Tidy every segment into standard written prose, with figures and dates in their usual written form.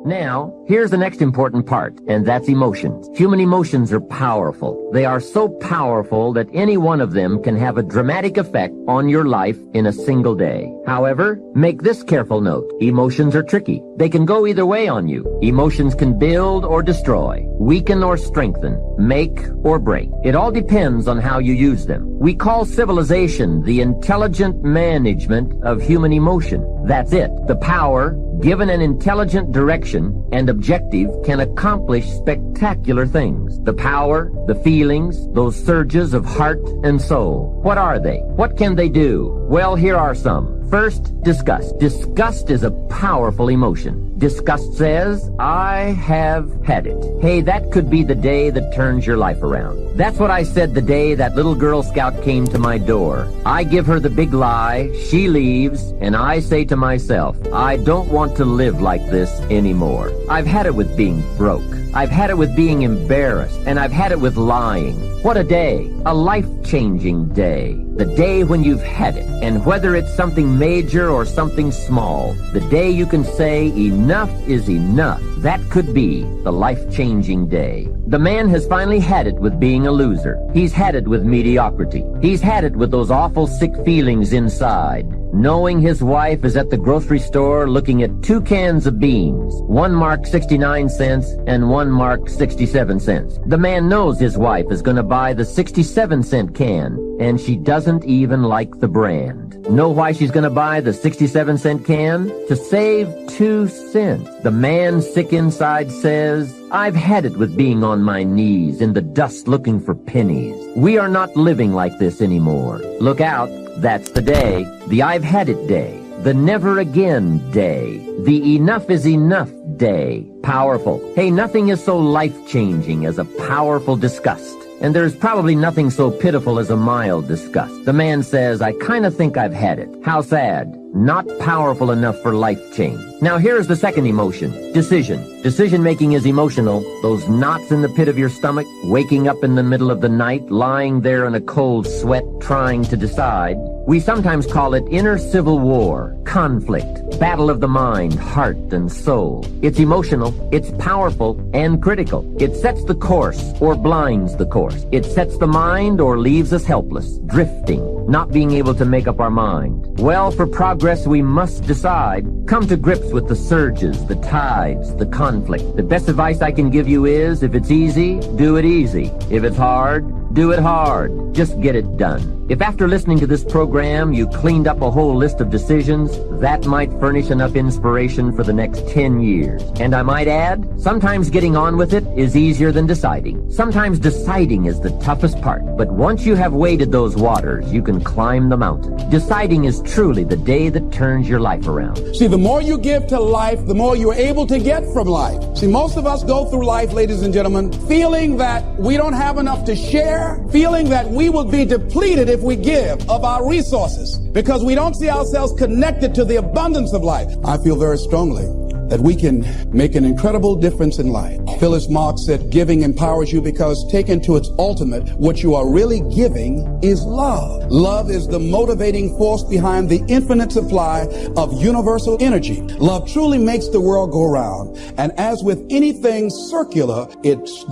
Now, here's the next important part, and that's emotions. Human emotions are powerful. They are so powerful that any one of them can have a dramatic effect on your life in a single day. However, make this careful note. Emotions are tricky. They can go either way on you. Emotions can build or destroy, weaken or strengthen, make or break. It all depends on how you use them. We call civilization the intelligent management of human emotion. That's it. The power, given an intelligent direction and objective, can accomplish spectacular things. The power, the feelings, those surges of heart and soul. What are they? What can they do? Well, here are some. First, disgust. Disgust is a powerful emotion. Disgust says, I have had it. Hey, that could be the day that turns your life around. That's what I said the day that little Girl Scout came to my door. I give her the big lie, she leaves, and I say to myself, I don't want to live like this anymore. I've had it with being broke. I've had it with being embarrassed, and I've had it with lying. What a day. A life-changing day. The day when you've had it. And whether it's something major or something small, the day you can say enough is enough. That could be the life-changing day. The man has finally had it with being a loser. He's had it with mediocrity. He's had it with those awful sick feelings inside. Knowing his wife is at the grocery store looking at 2 cans of beans, one marked 69 cents and one marked 67 cents. The man knows his wife is going to buy the 67-cent can, and she doesn't even like the brand. Know why she's going to buy the 67-cent can? To save 2 cents. The man sick inside says, I've had it with being on my knees in the dust looking for pennies. We are not living like this anymore. Look out. That's the day, the I've had it day, the never again day, the enough is enough day. Powerful. Hey, nothing is so life-changing as a powerful disgust. And there's probably nothing so pitiful as a mild disgust. The man says, I kind of think I've had it. How sad. Not powerful enough for life change. Now here's the second emotion, decision. Decision-making is emotional. Those knots in the pit of your stomach, waking up in the middle of the night, lying there in a cold sweat, trying to decide. We sometimes call it inner civil war, conflict, battle of the mind, heart, and soul. It's emotional, it's powerful, and critical. It sets the course or blinds the course. It sets the mind or leaves us helpless, drifting, not being able to make up our mind. Well, for progress, we must decide. Come to grips with the surges, the tides, the conflict. The best advice I can give you is, if it's easy, do it easy. If it's hard, do it hard. Just get it done. If after listening to this program you cleaned up a whole list of decisions, that might furnish enough inspiration for the next 10 years. And I might add, sometimes getting on with it is easier than deciding. Sometimes deciding is the toughest part. But once you have waded those waters, you can climb the mountain. Deciding is truly the day that turns your life around. See, the more you give to life, the more you're able to get from life. See, most of us go through life, ladies and gentlemen, feeling that we don't have enough to share, feeling that we will be depleted if we give of our resources because we don't see ourselves connected to the abundance of life. I feel very strongly that we can make an incredible difference in life. Phyllis Marx said, giving empowers you because taken to its ultimate, what you are really giving is love. Love is the motivating force behind the infinite supply of universal energy. Love truly makes the world go round. And as with anything circular, it's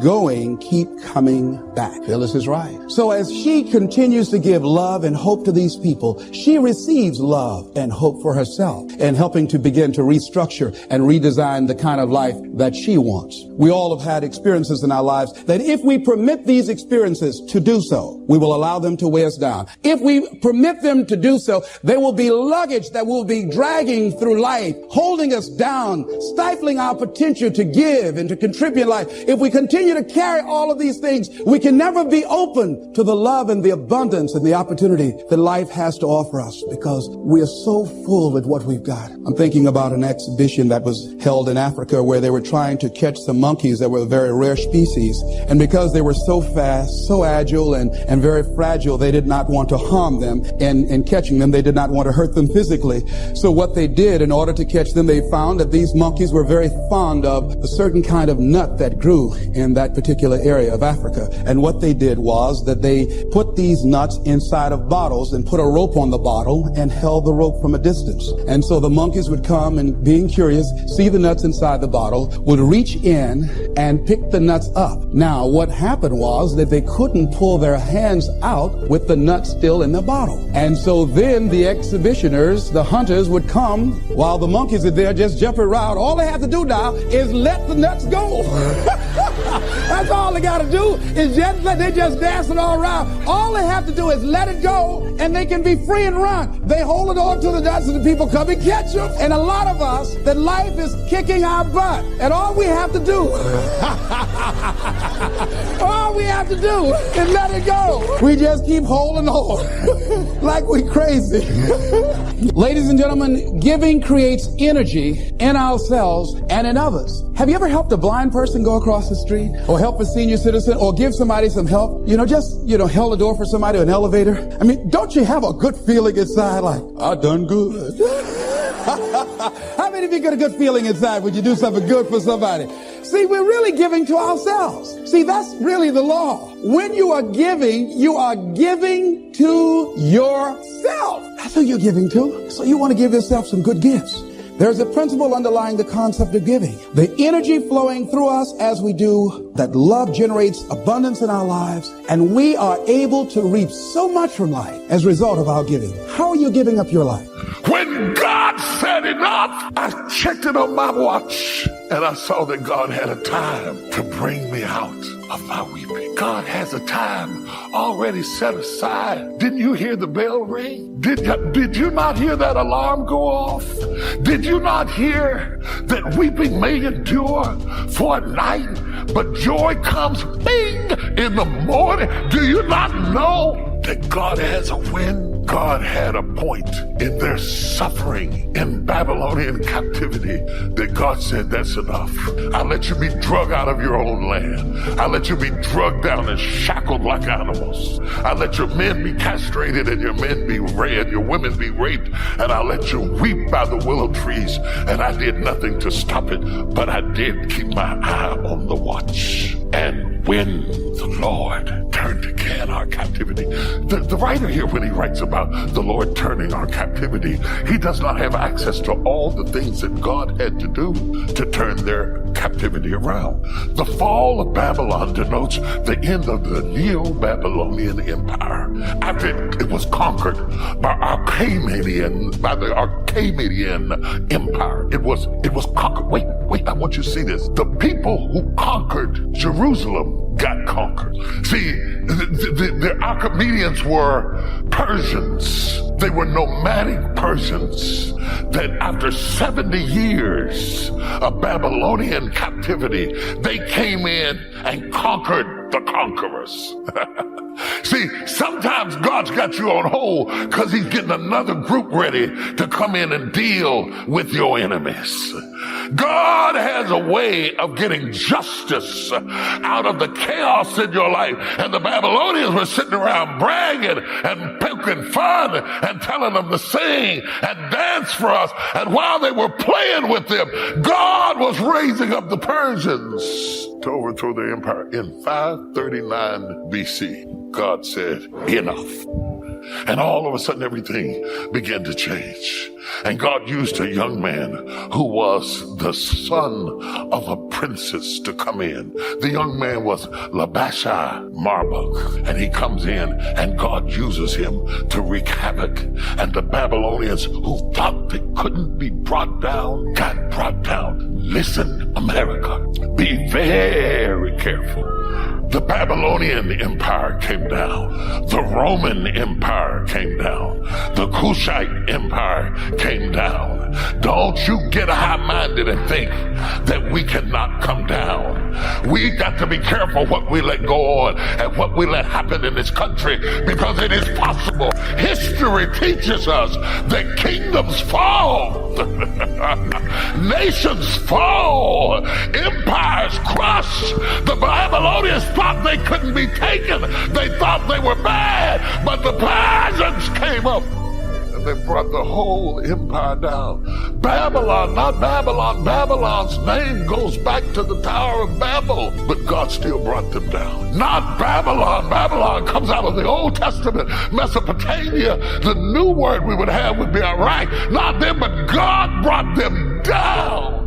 keep coming back. Phyllis is right. So as she continues to give love and hope to these people, she receives love and hope for herself and helping to begin to restructure and redesign the kind of life that she wants. We all have had experiences in our lives that if we permit these experiences to do so, we will allow them to weigh us down. If we permit them to do so, they will be luggage that will be dragging through life, holding us down, stifling our potential to give and to contribute in life. If we continue to carry all of these things, we can never be open to the love and the abundance and the opportunity that life has to offer us because we are so full with what we've got. I'm thinking about an exhibition that was held in Africa where they were trying to catch some monkeys that were a very rare species. And because they were so fast, so agile, and very fragile, they did not want to harm them. And catching them, they did not want to hurt them physically. So what they did in order to catch them, they found that these monkeys were very fond of a certain kind of nut that grew in that particular area of Africa. And what they did was that they put these nuts inside of bottles and put a rope on the bottle and held the rope from a distance. And so the monkeys would come and, being curious, see the nuts inside the bottle, would reach in and pick the nuts up. Now, what happened was that they couldn't pull their hands out with the nuts still in the bottle. And so then the exhibitioners, the hunters, would come while the monkeys are there just jumping around. All they have to do now is let the nuts go. That's all they got to do is just let, they're just dancing all around. All they have to do is let it go and they can be free and run. They hold it on to the nuts and the people come and catch them. And a lot of us, that life is kicking our butt. And all we have to do, all we have to do is let it go. We just keep holding on like we crazy. Ladies and gentlemen, giving creates energy in ourselves and in others. Have you ever helped a blind person go across the street, or help a senior citizen, or give somebody some help? Just held the door for somebody, an elevator. I mean, don't you have a good feeling inside, like, I done good? How many of you get a good feeling inside when you do something good for somebody? See, we're really giving to ourselves. See, that's really the law. When you are giving to yourself. That's who you're giving to. So you want to give yourself some good gifts. There's a principle underlying the concept of giving. The energy flowing through us as we do, that love generates abundance in our lives, and we are able to reap so much from life as a result of our giving. How are you giving up your life? When God said enough, I checked it on my watch, and I saw that God had a time to bring me out of my weeping. God has a time already set aside. Didn't you hear the bell ring? Did you not hear that alarm go off? Did you not hear that weeping may endure for a night, but joy comes bing in the morning? Do you not know that God has a win? God had a point in their suffering in Babylonian captivity that God said, that's enough. I'll let you be drug out of your own land. I'll let you be drugged down and shackled like animals. I'll let your men be castrated and your men be raped, your women be raped, and I'll let you weep by the willow trees. And I did nothing to stop it, but I did keep my eye on the watch. And when the Lord turned again our captivity, the writer here, when he writes about the Lord turning our captivity, he does not have access to all the things that God had to do to turn their captivity around. The fall of Babylon denotes the end of the Neo-Babylonian Empire. After it was conquered by the Archemenian Empire, it was conquered. Wait, I want you to see this. The people who conquered Jerusalem got conquered. See, the Archemenians were Persians. They were nomadic Persians that after 70 years of Babylonian captivity, they came in and conquered the conquerors. See, sometimes God's got you on hold because he's getting another group ready to come in and deal with your enemies. God has a way of getting justice out of the chaos in your life. And the Babylonians were sitting around bragging and poking fun and telling them to sing and dance for us. And while they were playing with them, God was raising up the Persians to overthrow their empire. In 539 BC, God said, enough. And all of a sudden, everything began to change. And God used a young man who was the son of a princess to come in. The young man was Labashai Marduk. And he comes in, and God uses him to wreak havoc. And the Babylonians, who thought they couldn't be brought down, got brought down. Listen, America, be very careful. The Babylonian Empire came down. The Roman Empire came down. The Kushite Empire came down. Don't you get high-minded and think that we cannot come down. We got to be careful what we let go on and what we let happen in this country, because it is possible. History teaches us that kingdoms fall. Nations fall. Empires crush. The Babylonians thought they couldn't be taken. They thought they were bad, but the Persians came up and they brought the whole empire down. Babylon, not Babylon. Babylon's name goes back to the Tower of Babel, but God still brought them down. Not Babylon. Babylon comes out of the Old Testament, Mesopotamia. The new word we would have would be Iraq. Not them, but God brought them down.